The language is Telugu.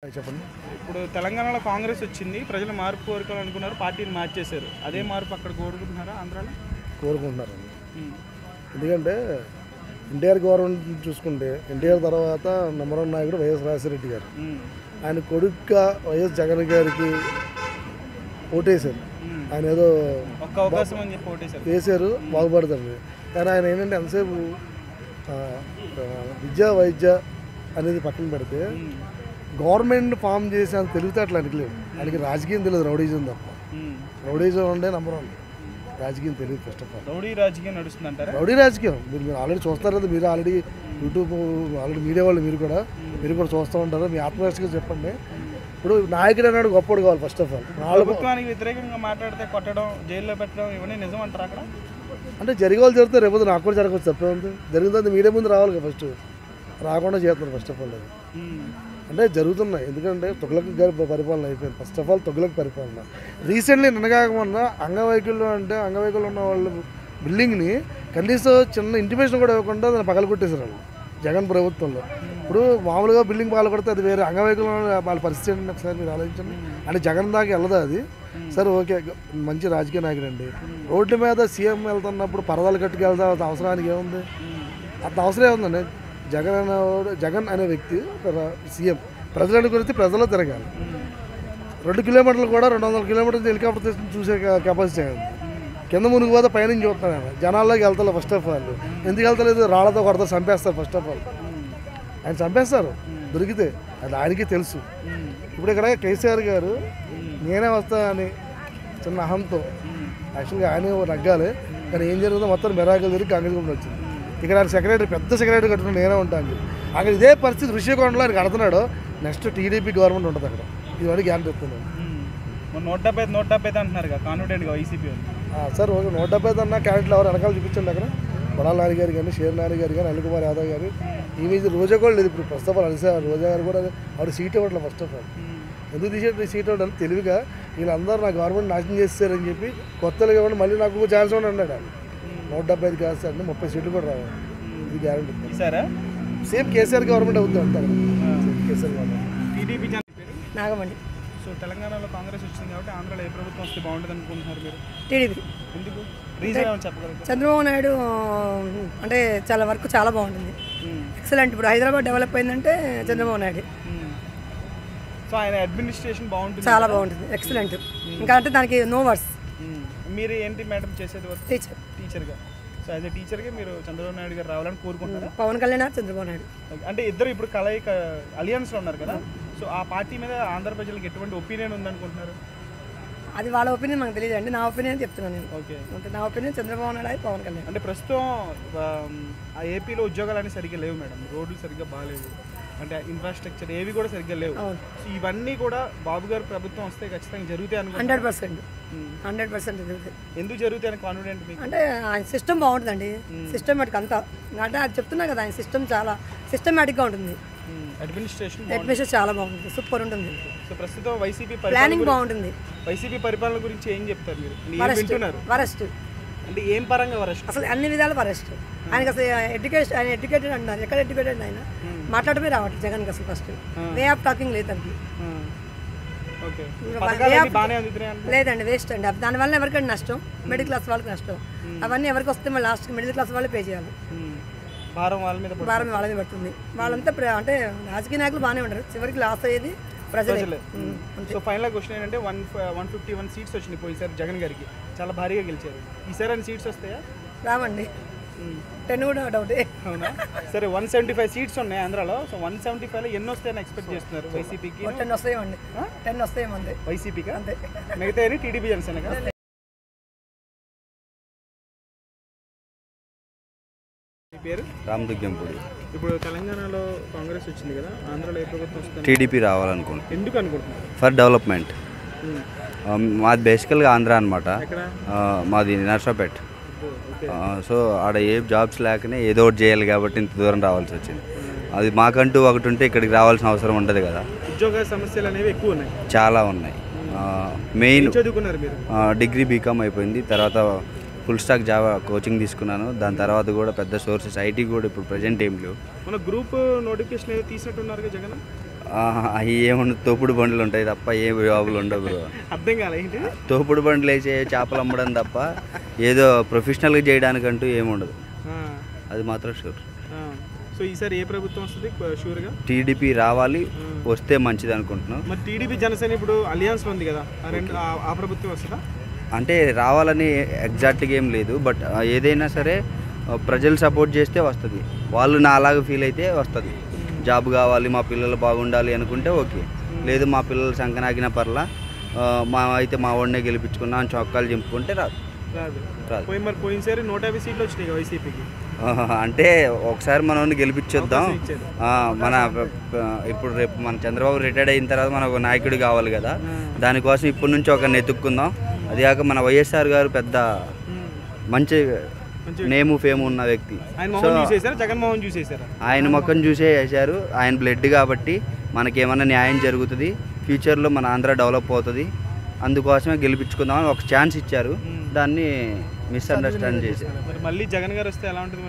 చెప్పండి. ఇప్పుడు తెలంగాణలో కాంగ్రెస్ వచ్చింది, ప్రజలు మార్పు కోరుకోవాలనుకున్నారు, పార్టీని మార్చేశారు. అదే మార్పు అక్కడ కోరుకుంటున్నారా ఆంధ్రాలో? కోరుకుంటున్నారు. ఎందుకంటే ఎన్టీఆర్ గవర్నమెంట్ చూసుకుంటే ఎన్టీఆర్ తర్వాత నెంబర్ 1 నాయకుడు వైఎస్ రాజశేఖర గారు. ఆయన కొడుకుగా వైఎస్ జగన్ గారికి ఓటేశారు. ఆయన ఏదో ఒక్క అవకాశం అని చెప్పి ఓటేశారు, వేశారు, బాగుపడతారు. కానీ ఆయన ఏంటంటే ఎంతసేపు విద్య వైద్య అనేది పక్కన పెడితే గవర్నమెంట్ ఫామ్ చేసి అంత తెలివితే అట్లా అనికలేవు. ఆయనకి రాజకీయం తెలియదు, రౌడీజం తప్ప. రౌడీజం ఉండే నెంబర్ 1, రాజకీయం తెలియదు. ఫస్ట్ ఆఫ్ ఆల్ రౌడీ రాజకీయం నడుస్తుందంటారా? రౌడీ రాజకీయం మీరు ఆల్రెడీ చూస్తారు కదా. మీరు ఆల్రెడీ యూట్యూబ్ ఆల్రెడీ మీడియా వాళ్ళు మీరు కూడా చూస్తూ ఉంటారు. మీ ఆత్మవిశ్వాసంగా చెప్పండి. ఇప్పుడు నాయకుడు అన్నాడు గొప్పడు కావాలి. ఫస్ట్ ఆఫ్ ఆల్ ప్రభుత్వానికి వ్యతిరేకంగా మాట్లాడితే కొట్టడం, జైల్లో పెట్టడం ఇవన్నీ నిజం అంటారు అక్కడ? అంటే జరిగేవాళ్ళు జరిగితే రేపు నాకు కూడా జరగవచ్చు. తప్పే ఉంది. జరిగింది మీడియా ముందు రావాలి కదా. ఫస్ట్ రాకుండా చేస్తున్నారు. ఫస్ట్ ఆఫ్ ఆల్ అది అంటే జరుగుతున్నాయి. ఎందుకంటే తుగ్లక్ గారి పరిపాలన అయిపోయింది. ఫస్ట్ ఆఫ్ ఆల్ తుగ్లక్ పరిపాలన రీసెంట్లీ నిన్నగాకమన్నా అంగవైకల్యం అంటే అంగవైకల్యం ఉన్న వాళ్ళు బిల్డింగ్ని కనీసం చిన్న ఇంటిమేషన్ కూడా ఇవ్వకుండా దాన్ని పగలగొట్టేశారు వాళ్ళు జగన్ ప్రభుత్వంలో. ఇప్పుడు మామూలుగా బిల్డింగ్ పగలగొడితే అది వేరే, అంగవైకల్యం వాళ్ళ పరిస్థితి ఏంటంటే ఒకసారి మీరు ఆలోచించండి. అంటే జగన్ దాకా వెళ్ళదా అది? సరే ఓకే, మంచి రాజకీయ నాయకుడు అండి. రోడ్ల మీద సీఎం వెళ్తున్నప్పుడు పరదాలు కట్టుకెళ్తా అవసరానికి ఏముంది? అంత అవసరం ఏముందండి? జగన్ అనే వ్యక్తి సీఎం, ప్రజలను గురించి ప్రజల్లో తిరగాలి. 2 కిలోమీటర్లు కూడా 200 కిలోమీటర్లు హెలికాప్టర్ చూసే కెపాసిటీ ఉంది. కింద మునిగి పోతే పైనుంచి చూస్తాను ఆయన. జనాల్లోకి వెళ్తారు. ఫస్ట్ ఆఫ్ ఆల్ ఎందుకు వెళ్తలేదు? రాళ్లతో కొడతారు, చంపేస్తారు. ఫస్ట్ ఆఫ్ ఆల్ ఆయన చంపేస్తారు దొరికితే. అది ఆయనకి తెలుసు. ఇప్పుడు ఇక్కడ కేసీఆర్ గారు నేనే వస్తా అని చిన్న అహంతో యాక్చువల్గా ఆయనే నగ్గాలి. కానీ ఏం జరుగుతుందో మొత్తం మెరాకలు తిరిగి కాంగ్రెస్ గవర్నమెంట్ వచ్చింది. ఇక్కడ ఆయన సెక్రటరీ, పెద్ద సెక్రటరీ కట్టుకుని నేనే ఉంటాను. అక్కడ ఇదే పరిస్థితి ఋషికొండలో ఆయన కడుతున్నాడు. నెక్స్ట్ టీడీపీ గవర్నమెంట్ ఉంటుంది అక్కడ. ఇది వరకు గ్యారంటీ ఇస్తున్నాను. 170 అంటున్నారు కదా కాన్ఫిడెంట్గా వైసీపీ సార్. ఓకే, 170 అన్న క్యాండిడేట్లు ఎవరు వెనకాల చూపించండి అక్కడ. కొడాల నాని గారు కానీ, షేర్ నాని గారు కానీ, అనిల్ కుమార్ యాదవ్ గారు. ఈ మీద రోజా కూడా లేదు. ఇప్పుడు ఫస్ట్ ఆఫ్ ఆల్ అనిసారు రోజా గారు కూడా ఆవిడ సీట్ ఇవ్వట్లేదు. ఫస్ట్ ఆఫ్ ఆల్ ఎందుకు తీసేట సీట్ ఇవ్వడం తెలివిగా వీళ్ళందరూ నా గవర్నమెంట్ నాశనం చేస్తారని చెప్పి కొత్తగా ఇవ్వండి, మళ్ళీ నాకు ఛాన్స్ కూడా అన్నాడు. 175 కాదు సార్, 30 సీట్లు కూడా రావాలి. ఇది గ్యారంటీ. సరే సేమ్ కేసీఆర్ గవర్నమెంట్ అవుతుంది అంతా. కేసీఆర్ గవర్నమెంట్. టీడీపీ నాగమండి. సో తెలంగాణలో కాంగ్రెస్ వచ్చింది కాబట్టి ఆంధ్రాలో ఏ ప్రభుత్వం వస్తే బాగుంటుంది అనుకుంటున్నారు మీరు? టీడీపీ. ఎందుకు? రీజన్ ఏమైనా చెప్పగలరు? చంద్రబాబు నాయుడు అంటే చాలా వరకు చాలా బాగుంటుంది, ఎక్సలెంట్. ఇప్పుడు హైదరాబాద్ డెవలప్ అయిందంటే చంద్రబాబు నాయుడు. సో ఆయన అడ్మినిస్ట్రేషన్ బాగుంటుంది, చాలా బాగుంటుంది, ఎక్సలెంట్. ఇంకా అంటే దానికి నో వర్డ్స్. మీరు ఏంటి మేడం చేసేది? టీచర్గా. సో యాజ్ ఎ టీచర్గా మీరు చంద్రబాబు నాయుడు గారు రావాలని కోరుకుంటున్నారా? పవన్ కళ్యాణ్, చంద్రబాబు నాయుడు అంటే ఇద్దరు ఇప్పుడు కలయిక అలియన్స్లో ఉన్నారు కదా. సో ఆ పార్టీ మీద ఆంధ్ర ప్రజలకు ఎటువంటి ఒపీనియన్ ఉందనుకుంటున్నారు? అది వాళ్ళ ఒపీనియన్ మనకు తెలియదు అండి. నా ఒపీనియన్ చెప్తున్నాను నేను. ఓకే, అంటే నా ఒపీనియన్ చంద్రబాబు నాయుడు, పవన్ కళ్యాణ్. అంటే ప్రస్తుతం ఆ ఏపీలో ఉద్యోగాలు అనేవి సరిగ్గా లేవు మేడం. రోడ్లు సరిగ్గా బాగాలేవు, అంటే ఇన్ఫ్రాస్ట్రక్చర్ ఏవి కూడా సరిగ్గా లేవు. సో ఇవన్నీ కూడా బాబు గారు ప్రభుత్వం వస్తే ఖచ్చితంగా జరుగుతాయి అనుకుంటున్నాను. 100% జరుగుతాయి. ఎందుకు జరుగుతాయి అని కాన్ఫిడెంట్ మీకు? అంటే ఆయన సిస్టమ్ బాగుంటుందండి. సిస్టమేటిక్ అంతా. అంటే అది చెప్తున్నా కదా, ఆయన సిస్టమ్ చాలా సిస్టమేటిక్గా ఉంటుంది. అడ్మినిస్ట్రేషన్ చాలా బాగుంటుంది, సూపర్ ఉంటుంది. సో ప్రస్తుతం వైసీపీ ప్లానింగ్ బాగుంటుంది. వైసీపీ పరిపాలన గురించి ఏం చెప్తారు మీరు? వింటున్నారు వరస్ట్ అంటే ఏం పరంగా వరస్ట్? అసలు అన్ని విధాలు వరస్ట్. ఆయనకి అసలు ఆయన ఎడ్యుకేటెడ్ అంటున్నారు. ఎక్కడ ఎడ్యుకేటెడ్ ఆయన? మాట్లాడమే రావట్లేదు జగన్కి అసలు. ఫస్ట్ వే ఆఫ్ టాకింగ్ లేదు దానికి. లేదండి, వేస్ట్ అండి. దానివల్ల ఎవరికైనా నష్టం, మిడిల్ క్లాస్ వాళ్ళకి నష్టం. అవన్నీ ఎవరికి వస్తే మళ్ళీ లాస్ట్కి మిడిల్ క్లాస్ వాళ్ళే పే చేయాలి. భారం వాళ్ళ మీద పడుతుంది. వాళ్ళంతా అంటే రాజకీయ నాయకులు బాగానే ఉంటారు, చివరికి లాస్ అయ్యేది ప్రజలే. సో ఫైనల్ క్వశ్చన్ ఏంటంటే 151 సీట్స్ వచ్చినాయి పోయిసారి జగన్ గారికి, చాలా భారీగా గెలిచారు. ఈసారి అన్ని సీట్స్ వస్తాయా? రావండి, 10 కూడా డౌటే. అవునా? సరే, 175 సీట్స్ ఉన్నాయి ఆంధ్రాలో. సో 175లో ఎన్ని వస్తాయని ఎక్స్పెక్ట్ చేస్తున్నారు వైసీపీకి? 10 వస్తాయేమండి. 10 వస్తాయేమో అంతే వైసీపీకి. అంతే. మిగతా టీడీపీ జనసేన కదా. మీ పేరు? రామదుర్గంపూడి. ఇప్పుడు తెలంగాణలో కాంగ్రెస్ వచ్చింది కదా, ఆంధ్రాలో ఏ ప్రభుత్వం వస్తుంది? టీడీపీ రావాలనుకుంటున్నాను. ఎందుకు అనుకుంటున్నారు? For development. మాది బేసికల్గా ఆంధ్ర అనమాట. మాది నర్సాపేట్. సో ఆడ ఏ జాబ్స్ లేకనే ఏదో ఒకటి చేయాలి కాబట్టి ఇంత దూరం రావాల్సి వచ్చింది. అది మాకంటూ ఒకటి ఉంటే ఇక్కడికి రావాల్సిన అవసరం ఉంటుంది కదా. ఉద్యోగ సమస్యలు అనేవి ఎక్కువ ఉన్నాయి, చాలా ఉన్నాయి. మెయిన్ చదువుకున్నారు మీరు? డిగ్రీ బీకామ్ అయిపోయింది. తర్వాత ఫుల్ స్టాక్ జావా కోచింగ్ తీసుకున్నాను. దాని తర్వాత కూడా పెద్ద సోర్సెస్ ఐటీ కూడా ఇప్పుడు ప్రజెంట్ ఏం లేవు. మన గ్రూప్ నోటిఫికేషన్ ఏదో తీసినట్టున్నారు జగన్. అవి ఏముండదు, తోపుడు బండ్లు ఉంటాయి తప్ప ఏ జాబులు ఉండవు బ్రో. అర్థం కాలే ఏంటి? తోపుడు బండ్లు వేసే చేపలు అమ్మడం తప్ప ఏదో ప్రొఫెషనల్గా చేయడానికంటూ ఏముండదు, అది మాత్రం షూర్. సో ఈసారి ఏ ప్రభుత్వం వస్తుంది షూర్గా? టీడీపీ రావాలి, వస్తే మంచిది అనుకుంటున్నాం. మరి టీడీపీ జనసేన ఇప్పుడు అలియన్స్లో ఉంది కదా, ఆ ప్రభుత్వం వస్తుందా? అంటే రావాలని ఎగ్జాక్ట్గా ఏం లేదు, బట్ ఏదైనా సరే ప్రజలు సపోర్ట్ చేస్తే వస్తుంది. వాళ్ళు నా అలాగ ఫీల్ అయితే వస్తుంది. జాబ్ కావాలి, మా పిల్లలు బాగుండాలి అనుకుంటే ఓకే, లేదు మా పిల్లలు సంకనాగిన పర్లా మా అయితే మా వాడినే గెలిపించుకున్నా అని చొక్కాలు చింపుకుంటే రాదు. మరి పోయినసారి 150 సీట్లు వచ్చినాయి వైసీపీకి. అంటే ఒకసారి మనం గెలిపించొద్దాం. మన ఇప్పుడు రేపు మన చంద్రబాబు రిటైర్డ్ అయిన తర్వాత మనకు ఒక నాయకుడు కావాలి కదా, దానికోసం ఇప్పటి నుంచి ఒక నెతుక్కుందాం. అది కాక మన వైఎస్ఆర్ గారు పెద్ద మంచి నేము ఫేమ్ ఉన్న వ్యక్తి. సో జగన్మోహన్ చూసేసారా? ఆయన ముఖం చూసే చేశారు. ఆయన బ్లడ్ కాబట్టి మనకేమన్నా న్యాయం జరుగుతుంది, ఫ్యూచర్లో మన ఆంధ్ర డెవలప్ అవుతుంది. అందుకోసమే గెలిపించుకుందామని ఒక ఛాన్స్ ఇచ్చారు, దాన్ని మిస్అండర్స్టాండ్ చేశారు. మరి మళ్ళీ జగన్ గారు వస్తే ఎలా ఉంటుంది?